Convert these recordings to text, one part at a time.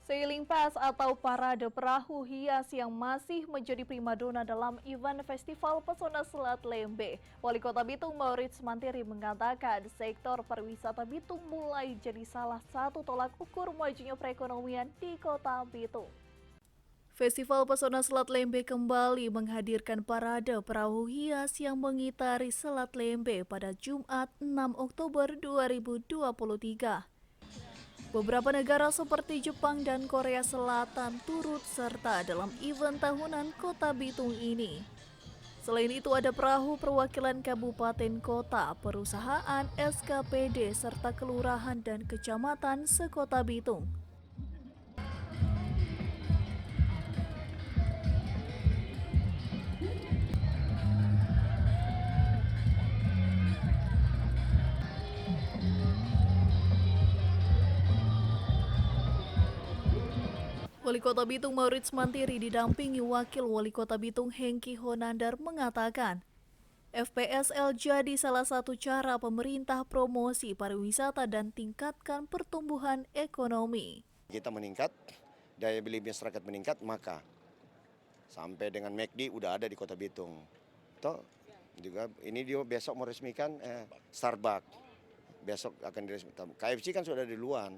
Sailing Pass atau parade perahu hias yang masih menjadi primadona dalam event Festival Pesona Selat Lembe. Wali Kota Bitung Maurits Mantiri mengatakan sektor pariwisata Bitung mulai jadi salah satu tolak ukur majunya perekonomian di Kota Bitung. Festival Pesona Selat Lembe kembali menghadirkan parade perahu hias yang mengitari Selat Lembe pada Jumat 6 Oktober 2023. Beberapa negara seperti Jepang dan Korea Selatan turut serta dalam event tahunan Kota Bitung ini. Selain itu ada perahu perwakilan kabupaten kota, perusahaan, SKPD, serta kelurahan dan kecamatan sekota Bitung. Wali Kota Bitung Maurits Mantiri didampingi Wakil Wali Kota Bitung Hengki Honandar mengatakan, FPSL jadi salah satu cara pemerintah promosi pariwisata dan tingkatkan pertumbuhan ekonomi. Kita meningkat, daya beli masyarakat meningkat, maka sampai dengan McD udah ada di Kota Bitung. Toh juga ini dia besok meresmikan Starbucks. Besok akan diresmikan. KFC kan sudah di luar.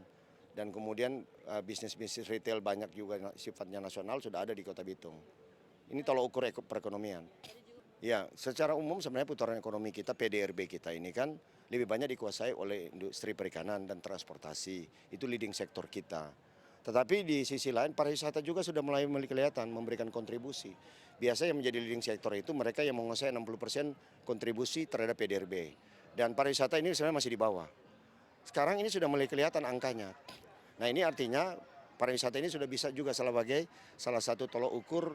Dan kemudian bisnis-bisnis retail banyak juga sifatnya nasional sudah ada di Kota Bitung. Ini tolak ukur perekonomian. Ya, secara umum sebenarnya putaran ekonomi kita, PDRB kita ini kan lebih banyak dikuasai oleh industri perikanan dan transportasi. Itu leading sektor kita. Tetapi di sisi lain pariwisata juga sudah mulai kelihatan memberikan kontribusi. Biasa yang menjadi leading sektor itu mereka yang menguasai 60% kontribusi terhadap PDRB. Dan pariwisata ini sebenarnya masih di bawah. Sekarang ini sudah mulai kelihatan angkanya. Nah ini artinya pariwisata ini sudah bisa juga sebagai salah satu tolok ukur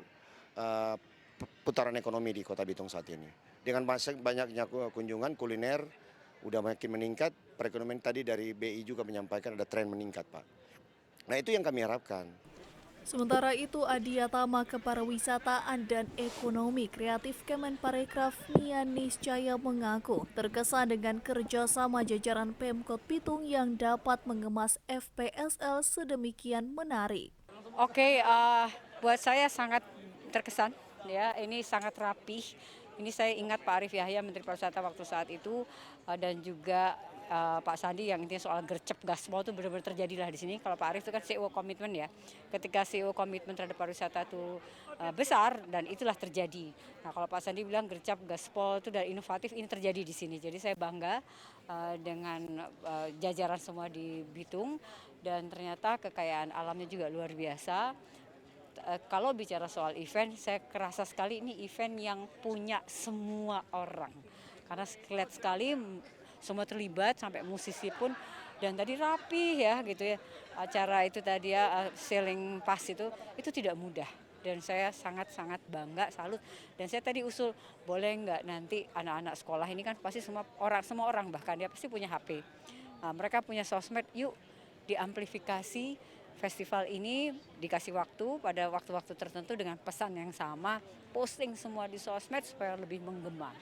putaran ekonomi di Kota Bitung saat ini. Dengan banyaknya kunjungan kuliner udah makin meningkat, perekonomian tadi dari BI juga menyampaikan ada tren meningkat Pak. Nah itu yang kami harapkan. Sementara itu, Adiatama Kepariwisataan dan Ekonomi Kreatif Kemenparekraf Nia Niscaya mengaku terkesan dengan kerjasama jajaran Pemkot Bitung yang dapat mengemas FPSL sedemikian menarik. Oke, buat saya sangat terkesan, ya ini sangat rapih. Ini saya ingat Pak Arief Yahya Menteri Pariwisata waktu saat itu dan juga Pak Sandi yang intinya soal gercep gaspol itu benar-benar terjadilah di sini. Kalau Pak Arief itu kan CEO komitmen ya. Ketika CEO komitmen terhadap pariwisata itu besar dan itulah terjadi. Nah kalau Pak Sandi bilang gercep gaspol itu dari inovatif, ini terjadi di sini. Jadi saya bangga dengan jajaran semua di Bitung dan ternyata kekayaan alamnya juga luar biasa. Kalau bicara soal event, saya kerasa sekali ini event yang punya semua orang. Karena kelihatan sekali semua terlibat sampai musisi pun dan tadi rapi ya gitu ya. Acara itu tadi ya Sailing Pass itu tidak mudah. Dan saya sangat-sangat bangga, salut. Dan saya tadi usul, boleh nggak nanti anak-anak sekolah ini kan pasti semua orang bahkan dia pasti punya HP. Mereka punya sosmed, yuk diamplifikasi. Festival ini dikasih waktu pada waktu-waktu tertentu dengan pesan yang sama, posting semua di sosmed supaya lebih menggema.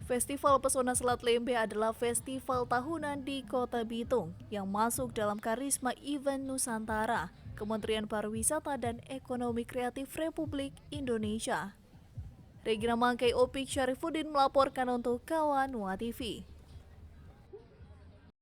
Festival Pesona Selat Lembe adalah festival tahunan di Kota Bitung yang masuk dalam karisma event Nusantara, Kementerian Pariwisata dan Ekonomi Kreatif Republik Indonesia. Regina Mangkai Opik Syarifuddin melaporkan untuk Kawan Wa TV.